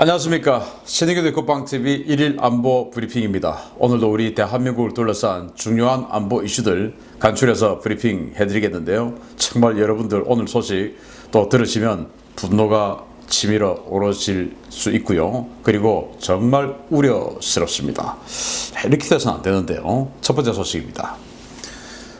안녕하십니까. 신의교대 국방TV 1일 안보 브리핑입니다. 오늘도 우리 대한민국을 둘러싼 중요한 안보 이슈들 간추려서 브리핑 해드리겠는데요. 정말 여러분들 오늘 소식 또 들으시면 분노가 치밀어 오르실 수 있고요. 그리고 정말 우려스럽습니다. 이렇게 돼서는 안 되는데요. 첫 번째 소식입니다.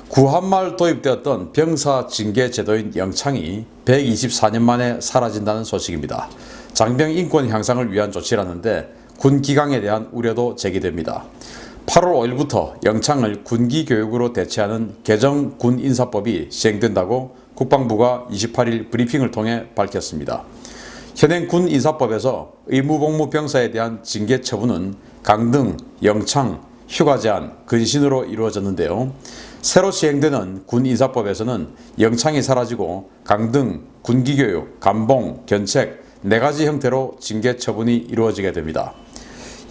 구한말 도입되었던 병사 징계 제도인 영창이 124년 만에 사라진다는 소식입니다. 장병 인권 향상을 위한 조치라는데 군 기강에 대한 우려도 제기됩니다. 8월 5일부터 영창을 군기 교육으로 대체하는 개정 군 인사법이 시행된다고 국방부가 28일 브리핑을 통해 밝혔습니다. 현행 군 인사법에서 의무복무 병사에 대한 징계 처분은 강등, 영창, 휴가 제한, 근신으로 이루어졌는데요. 새로 시행되는 군 인사법에서는 영창이 사라지고 강등, 군기교육, 감봉, 견책 4가지 형태로 징계 처분이 이루어지게 됩니다.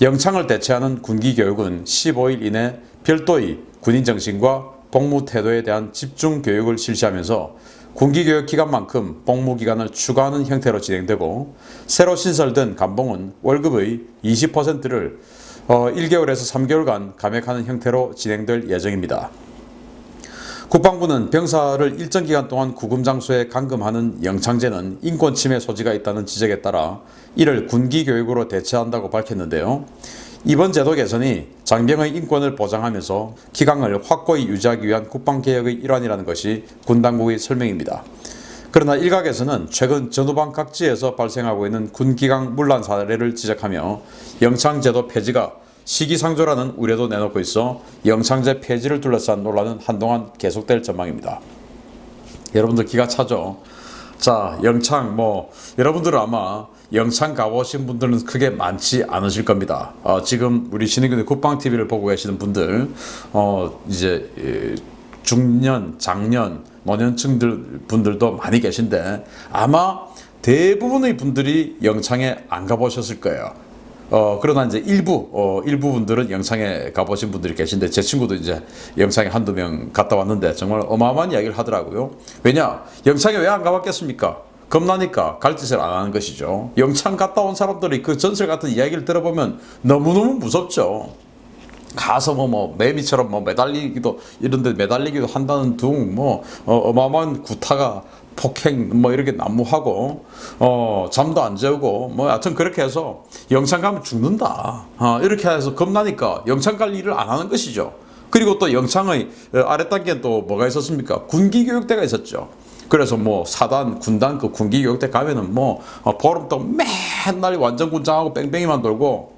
영창을 대체하는 군기교육은 15일 이내 별도의 군인 정신과 복무 태도에 대한 집중 교육을 실시하면서 군기교육 기간만큼 복무 기간을 추가하는 형태로 진행되고, 새로 신설된 감봉은 월급의 20%를 1개월에서 3개월간 감액하는 형태로 진행될 예정입니다. 국방부는 병사를 일정 기간 동안 구금 장소에 감금하는 영창제는 인권 침해 소지가 있다는 지적에 따라 이를 군기 교육으로 대체한다고 밝혔는데요. 이번 제도 개선이 장병의 인권을 보장하면서 기강을 확고히 유지하기 위한 국방개혁의 일환이라는 것이 군 당국의 설명입니다. 그러나 일각에서는 최근 전후방 각지에서 발생하고 있는 군기강 문란 사례를 지적하며 영창제도 폐지가 시기상조라는 우려도 내놓고 있어 영창제 폐지를 둘러싼 논란은 한동안 계속될 전망입니다. 여러분들 기가 차죠? 자, 영창 여러분들은 아마 영창 가보신 분들은 크게 많지 않으실 겁니다. 지금 우리 신의교대 국방TV를 보고 계시는 분들 이제 중년, 장년, 노년층 분들도 많이 계신데 아마 대부분의 분들이 영창에 안 가보셨을 거예요. 그러나 이제 일부 분들은 영창에 가보신 분들이 계신데, 제 친구도 이제 영창에 한두 명 갔다 왔는데 정말 어마어마한 이야기를 하더라고요. 왜냐? 영창에 왜 안 가봤겠습니까? 겁나니까 갈 짓을 안 하는 것이죠. 영창 갔다 온 사람들이 그 전설 같은 이야기를 들어보면 너무너무 무섭죠. 가서 매미처럼 매달리기도, 이런데 매달리기도 한다는 둥, 어마어마한 구타가 폭행 이렇게 난무하고 잠도 안 재우고 하여튼 그렇게 해서 영창 가면 죽는다, 이렇게 해서 겁나니까 영창 갈 일을 안 하는 것이죠. 그리고 또 영창의 아래 단계는 또 뭐가 있었습니까? 군기교육대가 있었죠. 그래서 사단, 군단 그 군기교육대 가면은 보름동 맨날 완전군장하고 뺑뺑이만 돌고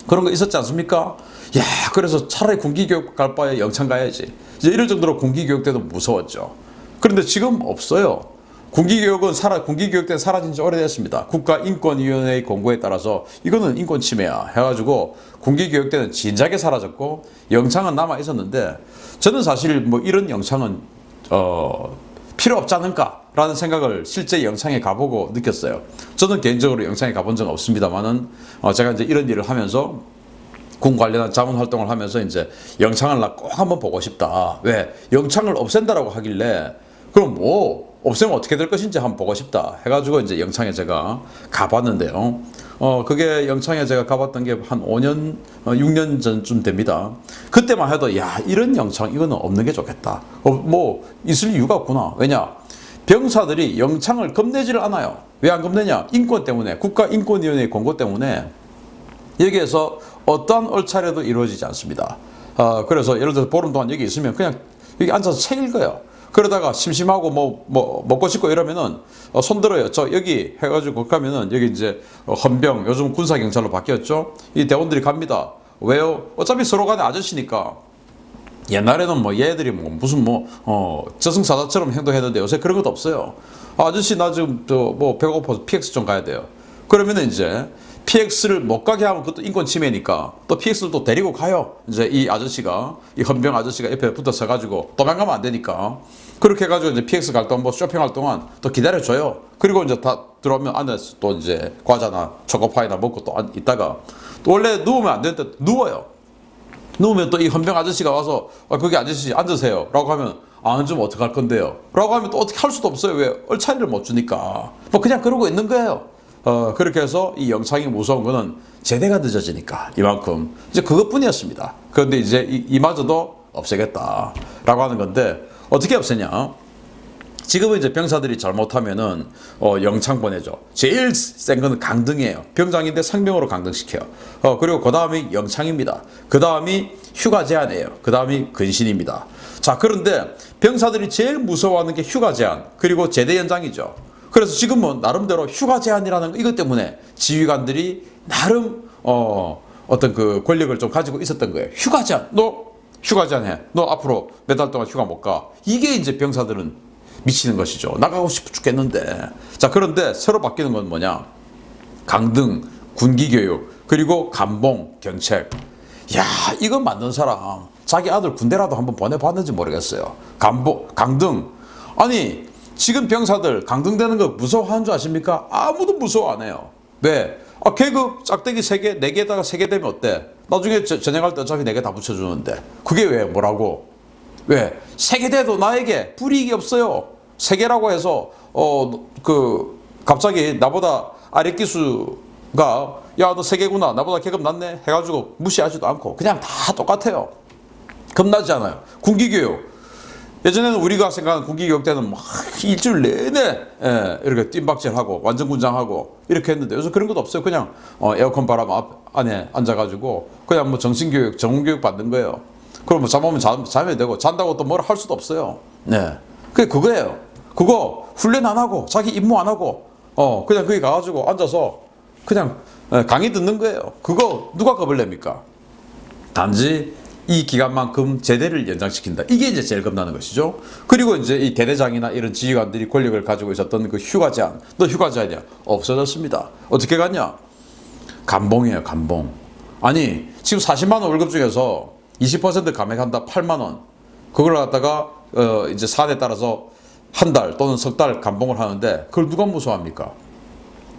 그런 거 있었지 않습니까? 야, 그래서 차라리 군기교육 갈 바에 영창 가야지, 이제 이럴 정도로 군기교육대도 무서웠죠. 그런데 지금 없어요. 군기교육대는 사라진 지 오래됐습니다. 국가인권위원회의 권고에 따라서 이거는 인권 침해야 해가지고 군기교육대는 진작에 사라졌고 영창은 남아 있었는데, 저는 사실 이런 영창은 필요 없지 않을까라는 생각을 실제 영창에 가보고 느꼈어요. 저는 개인적으로 영창에 가본 적은 없습니다만은 제가 이제 이런 일을 하면서 군 관련한 자문 활동을 하면서 이제 영창을 나 꼭 한번 보고 싶다. 왜? 영창을 없앤다라고 하길래 그럼 없애면 어떻게 될 것인지 한번 보고 싶다 해가지고 이제 영창에 제가 가봤는데요. 그게 영창에 제가 가봤던 게 한 5년, 6년 전쯤 됩니다. 그때만 해도 이런 영창 이거는 없는 게 좋겠다. 있을 이유가 없구나. 왜냐? 병사들이 영창을 겁내지를 않아요. 왜 안 겁내냐? 인권 때문에, 국가인권위원회의 권고 때문에 여기에서 어떠한 얼차려도 이루어지지 않습니다. 그래서 예를 들어서 보름 동안 여기 있으면 그냥 여기 앉아서 책 읽어요. 그러다가 심심하고 먹고 싶고 이러면은 손들어요. 저 여기 해가지고 가면은 여기 이제 헌병, 요즘 군사경찰로 바뀌었죠. 이 대원들이 갑니다. 왜요? 어차피 서로 간에 아저씨니까. 옛날에는 얘들이 무슨 저승사자처럼 행동했는데 요새 그런 것도 없어요. 아저씨 나 지금 배고파서 PX 좀 가야 돼요. 그러면은 이제 PX를 못 가게 하면 그것도 인권 침해니까 또 PX를 또 데리고 가요. 이제 이 헌병 아저씨가 옆에 붙어 서가지고 도망가면 안 되니까. 그렇게 해가지고 이제 PX 갈 동안 쇼핑할 동안 또 기다려줘요. 그리고 이제 다 들어오면 안에서 또 이제 과자나 초코파이나 먹고 또 있다가 또 원래 누우면 안 되는데 누워요. 누우면 또 이 헌병 아저씨가 와서 거기 아저씨 앉으세요 라고 하면 안 앉으면 어떡할 건데요? 라고 하면 또 어떻게 할 수도 없어요. 왜? 얼차리를 못 주니까. 그냥 그러고 있는 거예요. 그렇게 해서 이 영창이 무서운 거는 제대가 늦어지니까 이만큼 이제 그것뿐이었습니다. 그런데 이제 이마저도 없애겠다라고 하는 건데 어떻게 없애냐? 지금은 이제 병사들이 잘못하면은 영창 보내죠. 제일 센 거는 강등이에요. 병장인데 상병으로 강등시켜요. 그리고 그 다음이 영창입니다. 그 다음이 휴가 제한이에요. 그 다음이 근신입니다. 자, 그런데 병사들이 제일 무서워하는 게 휴가 제한 그리고 제대 연장이죠. 그래서 지금은 나름대로 휴가 제한이라는 이것 때문에 지휘관들이 나름 어떤 그 권력을 좀 가지고 있었던 거예요. 휴가 제한, 너 휴가 제한해. 너 앞으로 몇 달 동안 휴가 못 가. 이게 이제 병사들은 미치는 것이죠. 나가고 싶어 죽겠는데. 자, 그런데 새로 바뀌는 건 뭐냐? 강등, 군기교육, 그리고 감봉, 경책. 야, 이거 맞는 사람 자기 아들 군대라도 한번 보내봤는지 모르겠어요. 강등. 아니, 지금 병사들 강등되는 거 무서워하는 줄 아십니까? 아무도 무서워 안 해요. 왜? 계급 짝대기 3개, 4개에다가 3개 되면 어때? 나중에 전역할 때 어차피 4개 다 붙여주는데. 그게 왜? 뭐라고? 왜? 3개 돼도 나에게 불이익이 없어요. 3개라고 해서 갑자기 나보다 아래 기수가 야, 너 3개구나. 나보다 계급 낮네. 해가지고 무시하지도 않고 그냥 다 똑같아요. 겁나지 않아요. 군기교육. 예전에는 우리가 생각하는 군기교육 때는 막 일주일 내내 이렇게 뜀박질하고 완전 군장하고 이렇게 했는데 요즘 그런 것도 없어요. 그냥 에어컨 바람 안에 앉아가지고 그냥 뭐 정신교육, 정문교육 받는 거예요. 그럼 뭐 잠오면 자면 되고 잔다고 또 뭘 할 수도 없어요. 네, 그게 그거예요. 그거 훈련 안 하고 자기 임무 안 하고 그냥 거기 가가지고 앉아서 그냥 강의 듣는 거예요. 그거 누가 겁을 냅니까? 단지 이 기간만큼 제대를 연장시킨다. 이게 이제 제일 겁나는 것이죠. 그리고 이제 이 대대장이나 이런 지휘관들이 권력을 가지고 있었던 그 휴가 제한, 너 휴가 제한이야, 없어졌습니다. 어떻게 갔냐? 감봉이에요, 감봉. 아니, 지금 40만 원 월급 중에서 20% 감액한다, 8만 원. 그걸 갖다가 이제 사안에 따라서 한 달 또는 석 달 감봉을 하는데 그걸 누가 무서워합니까?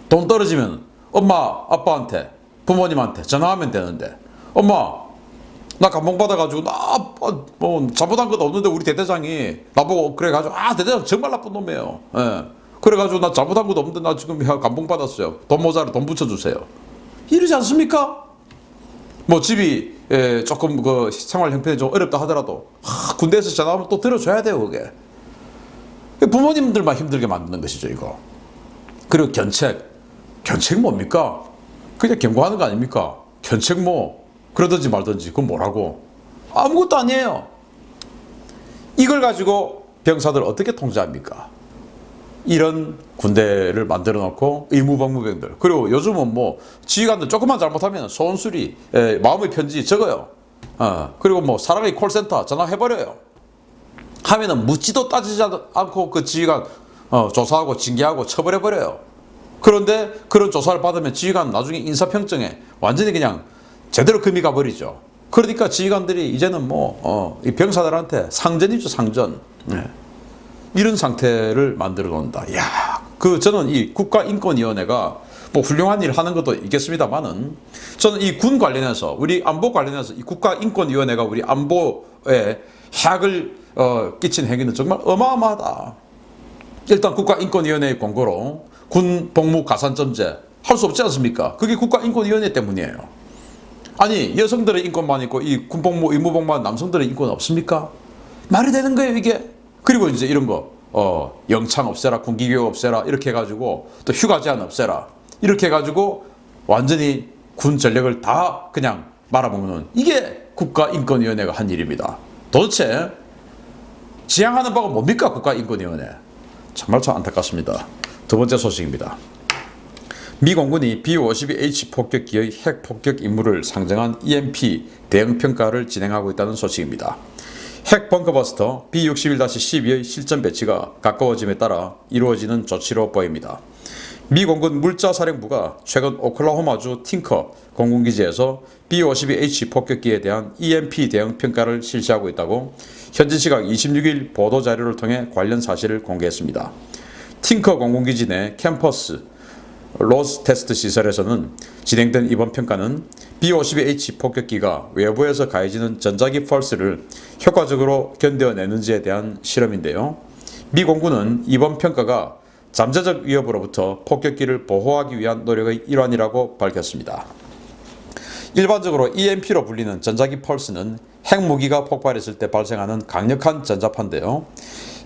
돈 떨어지면 엄마, 아빠한테, 부모님한테 전화하면 되는데, 엄마, 나 감봉 받아가지고 뭐 잘못한 것도 없는데 우리 대대장이 나보고 그래가지고 대대장 정말 나쁜 놈이에요. 예. 그래가지고 나 잘못한 것도 없는데 나 지금 감봉 받았어요. 돈 모자라 돈 붙여주세요. 이러지 않습니까? 뭐 집이 조금 그 생활 형편이 좀 어렵다 하더라도 군대에서 전화하면 또 들어줘야 돼요. 그게 부모님들만 힘들게 만드는 것이죠, 이거. 그리고 견책 뭡니까? 그냥 경고하는 거 아닙니까? 견책 뭐 그러든지 말든지 그건 뭐라고? 아무것도 아니에요. 이걸 가지고 병사들 어떻게 통제합니까? 이런 군대를 만들어 놓고 의무복무병들, 그리고 요즘은 뭐 지휘관들 조금만 잘못하면 소원수리, 마음의 편지 적어요. 그리고 뭐 사랑의 콜센터 전화해버려요. 하면은 묻지도 따지지 않고 그 지휘관 조사하고 징계하고 처벌해버려요. 그런데 그런 조사를 받으면 지휘관 나중에 인사평정에 완전히 그냥 제대로 금이 가버리죠. 그러니까 지휘관들이 이제는 이 병사들한테 상전이죠, 상전. 네. 이런 상태를 만들어 놓는다. 야, 저는 이 국가인권위원회가 뭐 훌륭한 일 하는 것도 있겠습니다만은 저는 이 군 관련해서 우리 안보 관련해서 이 국가인권위원회가 우리 안보에 해악을 끼친 행위는 정말 어마어마하다. 일단 국가인권위원회의 권고로 군 복무 가산점제 할 수 없지 않습니까? 그게 국가인권위원회 때문이에요. 아니, 여성들의 인권만 있고 이 군복무 의무복무한 남성들의 인권 없습니까? 말이 되는 거예요, 이게. 그리고 이제 이런 거 영창 없애라, 군기교육 없애라 이렇게 해가지고 또 휴가 제한 없애라 이렇게 해가지고 완전히 군 전력을 다 그냥 말아먹는, 이게 국가인권위원회가 한 일입니다. 도대체 지향하는 바가 뭡니까, 국가인권위원회? 정말 참 안타깝습니다. 두 번째 소식입니다. 미 공군이 B-52H 폭격기의 핵 폭격 임무를 상정한 EMP 대응 평가를 진행하고 있다는 소식입니다. 핵 벙커버스터 B-61-12의 실전 배치가 가까워짐에 따라 이루어지는 조치로 보입니다. 미 공군 물자사령부가 최근 오클라호마주 팅커 공군기지에서 B-52H 폭격기에 대한 EMP 대응 평가를 실시하고 있다고 현지 시각 26일 보도자료를 통해 관련 사실을 공개했습니다. 팅커 공군기지 내 캠퍼스 로스 테스트 시설에서는 진행된 이번 평가는 B-52H 폭격기가 외부에서 가해지는 전자기 펄스를 효과적으로 견뎌내는지에 대한 실험인데요. 미 공군은 이번 평가가 잠재적 위협으로부터 폭격기를 보호하기 위한 노력의 일환이라고 밝혔습니다. 일반적으로 EMP로 불리는 전자기 펄스는 핵무기가 폭발했을 때 발생하는 강력한 전자파인데요.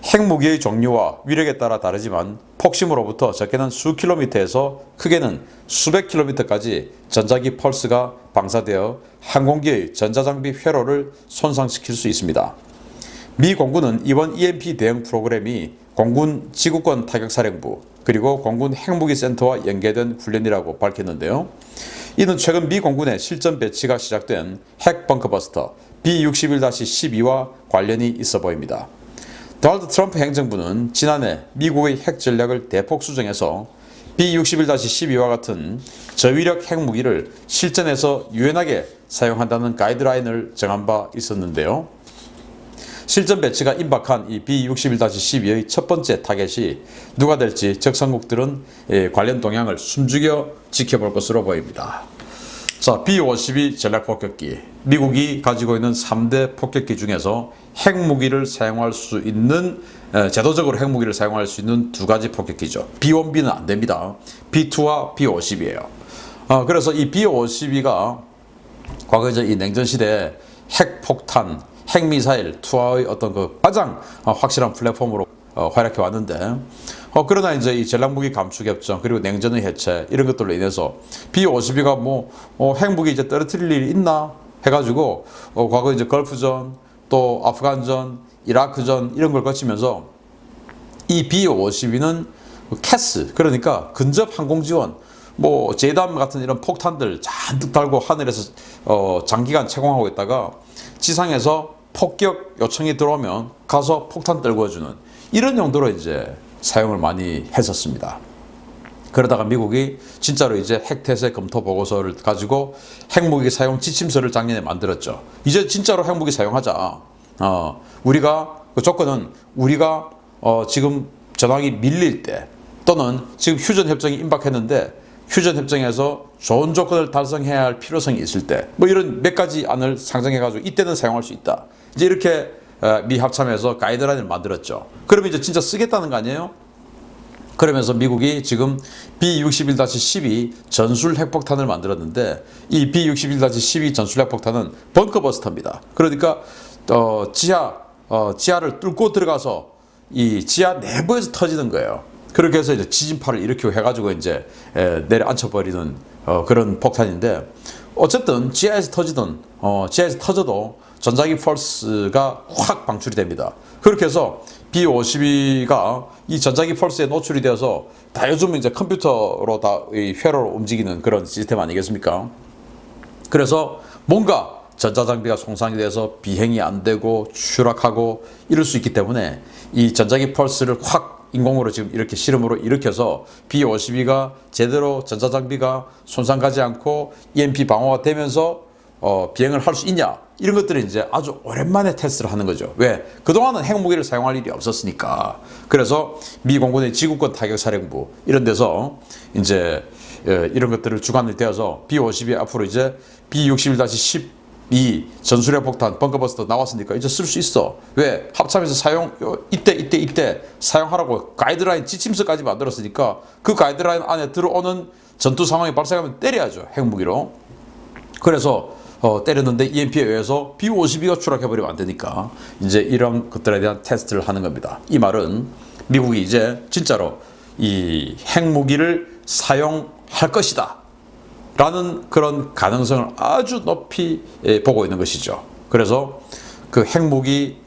핵무기의 종류와 위력에 따라 다르지만 폭심으로부터 적게는 수 킬로미터에서 크게는 수백 킬로미터까지 전자기 펄스가 방사되어 항공기의 전자장비 회로를 손상시킬 수 있습니다. 미 공군은 이번 EMP 대응 프로그램이 공군 지구권 타격사령부 그리고 공군 핵무기센터와 연계된 훈련이라고 밝혔는데요. 이는 최근 미 공군의 실전 배치가 시작된 핵 벙커버스터 B-61-12와 관련이 있어 보입니다. 도널드 트럼프 행정부는 지난해 미국의 핵 전략을 대폭 수정해서 B-61-12와 같은 저위력 핵무기를 실전에서 유연하게 사용한다는 가이드라인을 정한 바 있었는데요. 실전 배치가 임박한 이 B-61-12의 첫 번째 타겟이 누가 될지 적성국들은 관련 동향을 숨죽여 지켜볼 것으로 보입니다. 자, B-52 전략폭격기. 미국이 가지고 있는 3대 폭격기 중에서 핵무기를 사용할 수 있는 제도적으로 핵무기를 사용할 수 있는 두 가지 폭격기죠. B-1B는 안 됩니다. B-2와 B-50이에요. 그래서 이 B-52가 과거 이 냉전 시대에 핵폭탄, 핵미사일 투하의 어떤 그 가장 확실한 플랫폼으로 활약해 왔는데, 그러나 이제 이 전략무기 감축협정 그리고 냉전의 해체 이런 것들로 인해서 B-52가 핵무기 이제 떨어뜨릴 일이 있나 해가지고 과거 이제 걸프전 또 아프간전, 이라크전 이런 걸 거치면서 이 B-52는 캐스 그러니까 근접 항공지원 제담 같은 이런 폭탄들 잔뜩 달고 하늘에서 장기간 채공하고 있다가 지상에서 폭격 요청이 들어오면 가서 폭탄 떨궈주는 이런 용도로 이제 사용을 많이 했었습니다. 그러다가 미국이 진짜로 이제 핵태세 검토 보고서를 가지고 핵무기 사용 지침서를 작년에 만들었죠. 이제 진짜로 핵무기 사용하자. 우리가 그 조건은 우리가 지금 전황이 밀릴 때 또는 지금 휴전 협정이 임박했는데 휴전 협정에서 좋은 조건을 달성해야 할 필요성이 있을 때 이런 몇 가지 안을 상정해 가지고 이때는 사용할 수 있다. 이제 이렇게 미 합참에서 가이드라인을 만들었죠. 그러면 이제 진짜 쓰겠다는 거 아니에요? 그러면서 미국이 지금 B-61-12 전술 핵폭탄을 만들었는데 이 B-61-12 전술 핵폭탄은 벙커버스터입니다. 그러니까 지하를 뚫고 들어가서 이 지하 내부에서 터지는 거예요. 그렇게 해서 이제 지진파를 일으키고 해가지고 이제 내려앉혀버리는 그런 폭탄인데, 어쨌든 지하에서 터져도 전자기 펄스가 확 방출이 됩니다. 그렇게 해서 B-52가 이 전자기 펄스에 노출이 되어서 다 요즘 이제 컴퓨터로 다 이 회로로 움직이는 그런 시스템 아니겠습니까? 그래서 뭔가 전자장비가 손상이 돼서 비행이 안 되고 추락하고 이럴 수 있기 때문에 이 전자기 펄스를 확 인공으로 지금 이렇게 실험으로 일으켜서 B-52가 제대로 전자장비가 손상 가지 않고 EMP 방어가 되면서 비행을 할 수 있냐, 이런 것들을 이제 아주 오랜만에 테스트를 하는 거죠. 왜? 그동안은 핵무기를 사용할 일이 없었으니까. 그래서 미 공군의 지구권 타격사령부 이런 데서 이제 이런 것들을 주관을 떼어서 B-52 앞으로 이제 B-61-12 전술핵 폭탄 벙커버스터 나왔으니까 이제 쓸 수 있어. 왜? 합참에서 사용 이때 사용하라고 가이드라인 지침서까지 만들었으니까 그 가이드라인 안에 들어오는 전투 상황이 발생하면 때려야죠, 핵무기로. 그래서 때렸는데 EMP에 의해서 B-52가 추락해버리면 안 되니까 이제 이런 것들에 대한 테스트를 하는 겁니다. 이 말은 미국이 이제 진짜로 이 핵무기를 사용할 것이다 라는 그런 가능성을 아주 높이 보고 있는 것이죠. 그래서 그 핵무기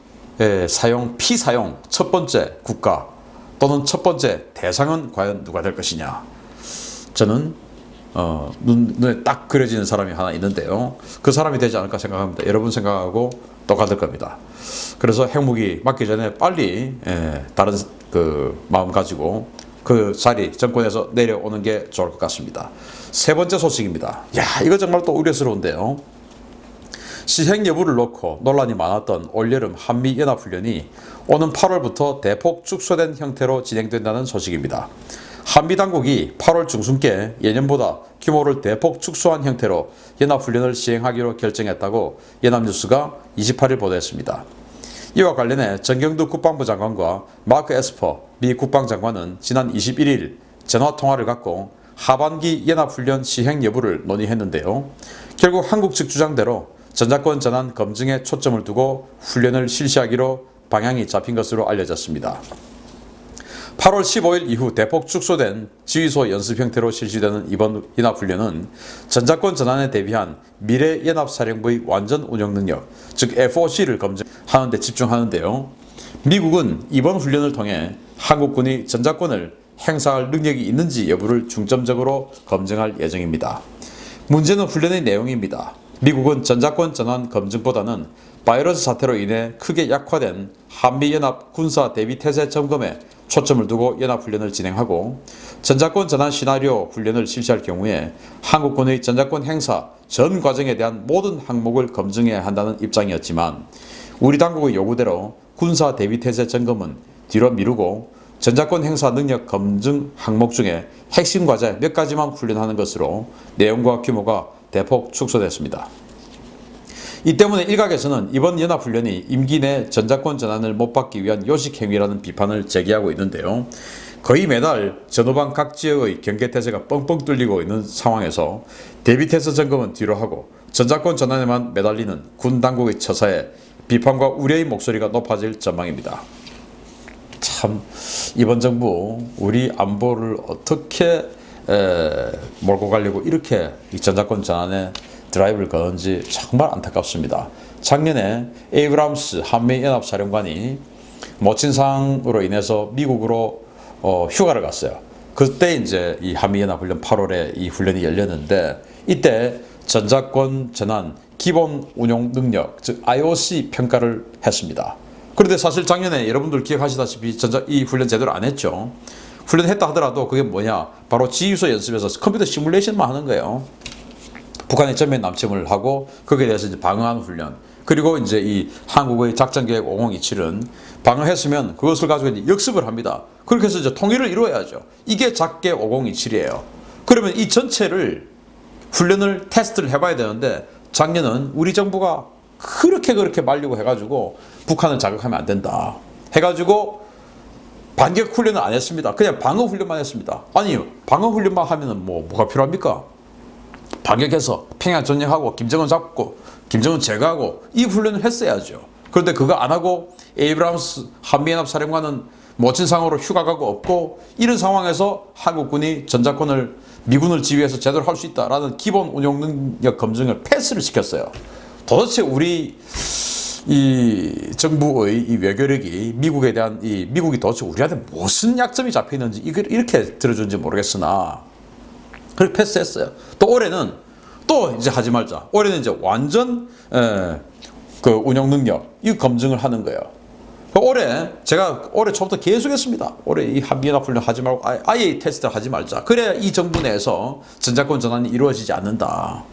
피사용 첫 번째 국가 또는 첫 번째 대상은 과연 누가 될 것이냐. 저는 눈에 딱 그려지는 사람이 하나 있는데요. 그 사람이 되지 않을까 생각합니다. 여러분 생각하고 똑같을 겁니다. 그래서 핵무기 맞기 전에 빨리 다른 그 마음 가지고 그 자리 정권에서 내려오는 게 좋을 것 같습니다. 세 번째 소식입니다. 이거 정말 또 우려스러운데요. 시행 여부를 놓고 논란이 많았던 올여름 한미연합훈련이 오는 8월부터 대폭 축소된 형태로 진행된다는 소식입니다. 한미 당국이 8월 중순께 예년보다 규모를 대폭 축소한 형태로 연합훈련을 시행하기로 결정했다고 연합뉴스가 28일 보도했습니다. 이와 관련해 정경두 국방부 장관과 마크 에스퍼 미 국방장관은 지난 21일 전화통화를 갖고 하반기 연합훈련 시행 여부를 논의했는데요. 결국 한국 측 주장대로 전자권 전환 검증에 초점을 두고 훈련을 실시하기로 방향이 잡힌 것으로 알려졌습니다. 8월 15일 이후 대폭 축소된 지휘소 연습 형태로 실시되는 이번 연합훈련은 전자권 전환에 대비한 미래연합사령부의 완전 운영 능력, 즉 FOC를 검증하는 데 집중하는데요. 미국은 이번 훈련을 통해 한국군이 전자권을 행사할 능력이 있는지 여부를 중점적으로 검증할 예정입니다. 문제는 훈련의 내용입니다. 미국은 전자권 전환 검증보다는 바이러스 사태로 인해 크게 약화된 한미연합 군사 대비 태세 점검에 초점을 두고 연합훈련을 진행하고 전자권 전환 시나리오 훈련을 실시할 경우에 한국군의 전자권 행사 전 과정에 대한 모든 항목을 검증해야 한다는 입장이었지만 우리 당국의 요구대로 군사 대비 태세 점검은 뒤로 미루고 전자권 행사 능력 검증 항목 중에 핵심 과제 몇 가지만 훈련하는 것으로 내용과 규모가 대폭 축소됐습니다. 이 때문에 일각에서는 이번 연합훈련이 임기 내 전자권 전환을 못 받기 위한 요식행위라는 비판을 제기하고 있는데요. 거의 매달 전후방 각 지역의 경계태세가 뻥뻥 뚫리고 있는 상황에서 대비태세 점검은 뒤로 하고 전자권 전환에만 매달리는 군 당국의 처사에 비판과 우려의 목소리가 높아질 전망입니다. 참 이번 정부 우리 안보를 어떻게 몰고 가려고 이렇게 이 전자권 전환에 드라이브를 거는지 정말 안타깝습니다. 작년에 에이브람스 한미연합사령관이 모친상으로 인해서 미국으로 휴가를 갔어요. 그때 이제 이 한미연합훈련 8월에 이 훈련이 열렸는데 이때 전자권 전환 기본 운용 능력 즉 IOC 평가를 했습니다. 그런데 사실 작년에 여러분들 기억하시다시피 이 훈련 제대로 안 했죠. 훈련했다 하더라도 그게 뭐냐 바로 지휘소 연습에서 컴퓨터 시뮬레이션만 하는 거예요. 북한의 전면 남침을 하고 거기에 대해서 이제 방어하는 훈련 그리고 이제 이 한국의 작전계획 5027은 방어했으면 그것을 가지고 이제 역습을 합니다. 그렇게 해서 이제 통일을 이루어야죠. 이게 작계 5027이에요. 그러면 이 전체를 훈련을 테스트를 해봐야 되는데 작년은 우리 정부가 그렇게 말리고 해가지고 북한을 자극하면 안 된다 해가지고 반격 훈련을 안 했습니다. 그냥 방어 훈련만 했습니다. 아니 방어 훈련만 하면은 뭐가 필요합니까? 반격해서 평양 전역하고 김정은 잡고 김정은 제거하고 이 훈련을 했어야죠. 그런데 그거 안 하고 에이브람스 한미연합 사령관은 모친상으로 휴가 가고 없고 이런 상황에서 한국군이 전자권을 미군을 지휘해서 제대로 할 수 있다라는 기본 운용 능력 검증을 패스를 시켰어요. 도대체 우리 이 정부의 이 외교력이 미국에 대한 미국이 도대체 우리한테 무슨 약점이 잡혀 있는지 이걸 이렇게 들어주는지 모르겠으나 그렇게 패스했어요. 또 올해는 또 이제 하지 말자. 올해는 이제 완전 그 운영 능력 이 검증을 하는 거예요. 제가 올해 초부터 계속했습니다. 올해 이 한미연합 훈련 하지 말고 아예 이 테스트를 하지 말자. 그래야 이 정부 내에서 전자권 전환이 이루어지지 않는다.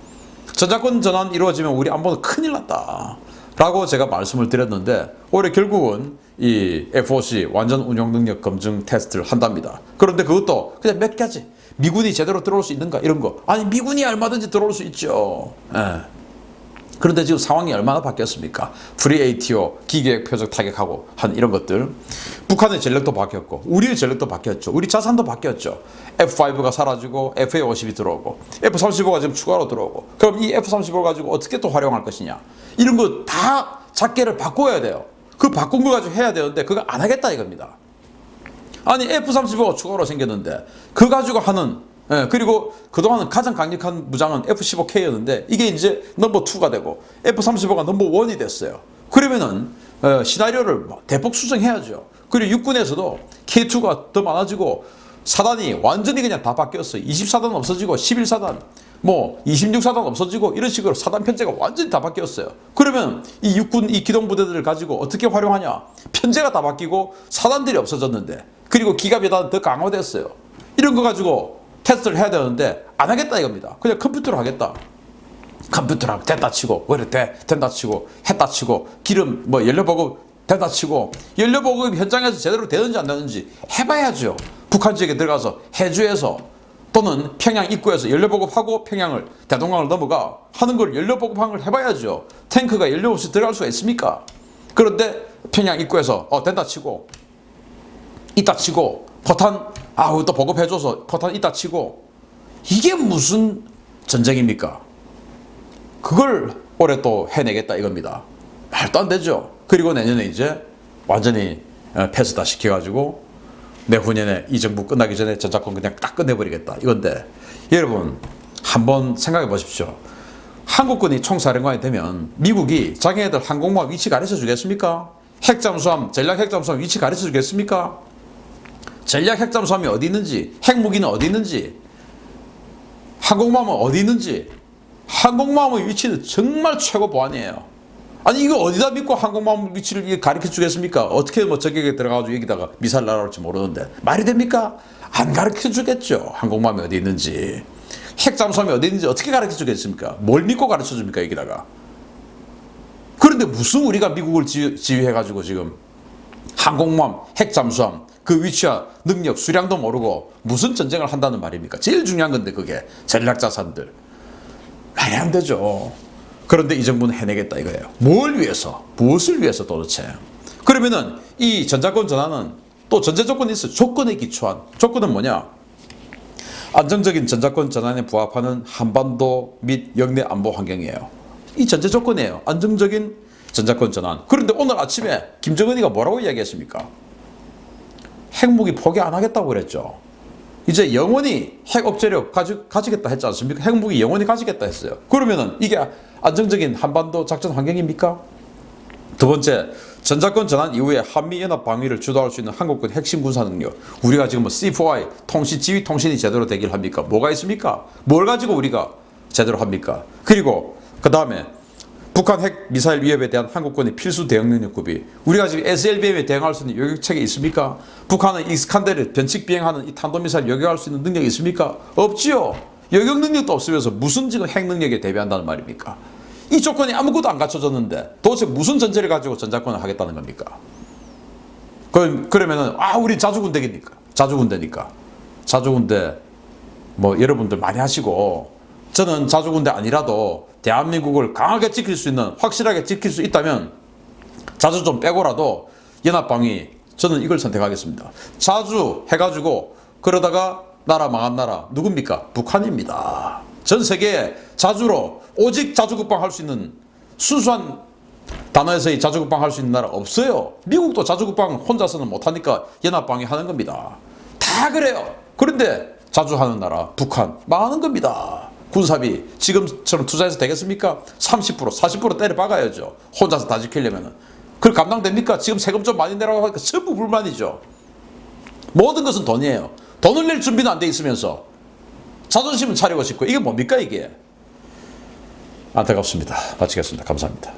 전자권 전환 이루어지면 우리 안보는 큰일 났다. 라고 제가 말씀을 드렸는데 올해 결국은 이 FOC 완전 운용 능력 검증 테스트를 한답니다. 그런데 그것도 그냥 몇 가지 미군이 제대로 들어올 수 있는가 이런 거 아니 미군이 얼마든지 들어올 수 있죠. 그런데 지금 상황이 얼마나 바뀌었습니까? 프리 ATO 기계획 표적 타격하고 한 이런 것들 북한의 전력도 바뀌었고 우리의 전력도 바뀌었죠. 우리 자산도 바뀌었죠. F5가 사라지고 FA-50이 들어오고 F-35가 지금 추가로 들어오고 그럼 이 F-35를 가지고 어떻게 또 활용할 것이냐 이런 거 다 작계를 바꿔야 돼요. 그 바꾼 거 가지고 해야 되는데 그거 안 하겠다 이겁니다. 아니 F-35가 추가로 생겼는데 그거 가지고 하는 그리고 그동안은 가장 강력한 무장은 F-15K였는데 이게 이제 넘버 2가 되고 F-35가 넘버 1이 됐어요. 그러면은 시나리오를 대폭 수정해야죠. 그리고 육군에서도 K2가 더 많아지고 사단이 완전히 그냥 다 바뀌었어요. 20사단 없어지고 11사단 26사단 없어지고 이런 식으로 사단 편제가 완전히 다 바뀌었어요. 그러면 이 육군 이 기동부대들을 가지고 어떻게 활용하냐 편제가 다 바뀌고 사단들이 없어졌는데 그리고 기갑여단은 더 강화됐어요. 이런 거 가지고 테스트를 해야 되는데 안 하겠다 이겁니다. 그냥 컴퓨터로 하겠다. 컴퓨터로 됐다 치고 된다 치고 했다 치고 기름 연료보급 된다 치고 연료보급 현장에서 제대로 되는지 안 되는지 해봐야죠. 북한 지역에 들어가서 해주에서 또는 평양 입구에서 연료보급하고 평양을 대동강을 넘어가 하는 걸 연료보급하는 걸 해봐야죠. 탱크가 연료 없이 들어갈 수가 있습니까? 그런데 평양 입구에서 된다 치고 있다 치고 포탄 또 보급해줘서 포탄 있다 치고 이게 무슨 전쟁입니까? 그걸 올해 또 해내겠다 이겁니다. 말도 안 되죠. 그리고 내년에 이제 완전히 패스 다 시켜가지고 내후년에 이 정부 끝나기 전에 전작권 그냥 딱 끝내버리겠다 이건데, 여러분 한번 생각해 보십시오. 한국군이 총사령관이 되면 미국이 자기네들 항공모함 위치 가르쳐 주겠습니까? 핵잠수함, 전략 핵잠수함 위치 가르쳐 주겠습니까? 전략 핵잠수함이 어디 있는지, 핵무기는 어디 있는지, 항공모함은 어디 있는지, 항공모함의 위치는 정말 최고 보안이에요. 아니 이거 어디다 믿고 항공모함 위치를 가르쳐 주겠습니까? 어떻게 뭐 저격에 들어가가지고 여기다가 미사일 날아올지 모르는데 말이 됩니까? 안 가르쳐 주겠죠. 항공모함이 어디 있는지, 핵잠수함이 어디 있는지 어떻게 가르쳐 주겠습니까? 뭘 믿고 가르쳐 줍니까 여기다가? 그런데 무슨 우리가 미국을 지휘해가지고 지금 항공모함, 핵잠수함 그 위치와 능력, 수량도 모르고 무슨 전쟁을 한다는 말입니까? 제일 중요한 건데 그게 전략자산들. 말이 안 되죠. 그런데 이 정부는 해내겠다 이거예요. 뭘 위해서? 무엇을 위해서 도대체? 그러면은 이 전자권 전환은 또 전제 조건이 있어요. 조건에 기초한. 조건은 뭐냐? 안정적인 전자권 전환에 부합하는 한반도 및 영내 안보 환경이에요. 이 전제 조건이에요. 안정적인 전자권 전환. 그런데 오늘 아침에 김정은이가 뭐라고 이야기했습니까? 핵무기 포기 안 하겠다고 그랬죠. 이제 영원히 핵 억제력 가지겠다 했지 않습니까? 핵무기 영원히 가지겠다 했어요. 그러면은 이게 안정적인 한반도 작전 환경입니까? 두 번째, 전자권 전환 이후에 한미연합 방위를 주도할 수 있는 한국군 핵심 군사 능력. 우리가 지금 뭐 C4I 지휘 통신이 제대로 되길 합니까? 뭐가 있습니까? 뭘 가지고 우리가 제대로 합니까? 그리고 그 다음에 북한 핵 미사일 위협에 대한 한국군의 필수 대응 능력 구비. 우리가 지금 SLBM에 대응할 수 있는 요격체계 있습니까? 북한은 이스칸데르 변칙 비행하는 이 탄도미사일 요격할 수 있는 능력이 있습니까? 없지요. 요격 능력도 없으면서 무슨 지금 핵 능력에 대비한다는 말입니까? 이 조건이 아무것도 안 갖춰졌는데 도대체 무슨 전제를 가지고 전자권을 하겠다는 겁니까? 그러면은 우리 자주군대니까. 자주군대 뭐 여러분들 많이 하시고, 저는 자주군대 아니라도 대한민국을 강하게 지킬 수 있는, 확실하게 지킬 수 있다면 자주 좀 빼고라도 연합방위, 저는 이걸 선택하겠습니다. 자주 해가지고 그러다가 나라 망한 나라 누굽니까? 북한입니다. 전 세계에 자주로 오직 자주국방 할 수 있는, 순수한 단어에서의 자주국방 할 수 있는 나라 없어요. 미국도 자주국방 혼자서는 못하니까 연합방위 하는 겁니다. 다 그래요. 그런데 자주 하는 나라 북한 망하는 겁니다. 군사비 지금처럼 투자해서 되겠습니까? 30%, 40% 때려 박아야죠. 혼자서 다 지키려면은. 그걸 감당됩니까? 지금 세금 좀 많이 내라고 하니까 전부 불만이죠. 모든 것은 돈이에요. 돈을 낼 준비는 안 돼 있으면서 자존심은 차리고 싶고, 이게 뭡니까 이게? 안타깝습니다. 마치겠습니다. 감사합니다.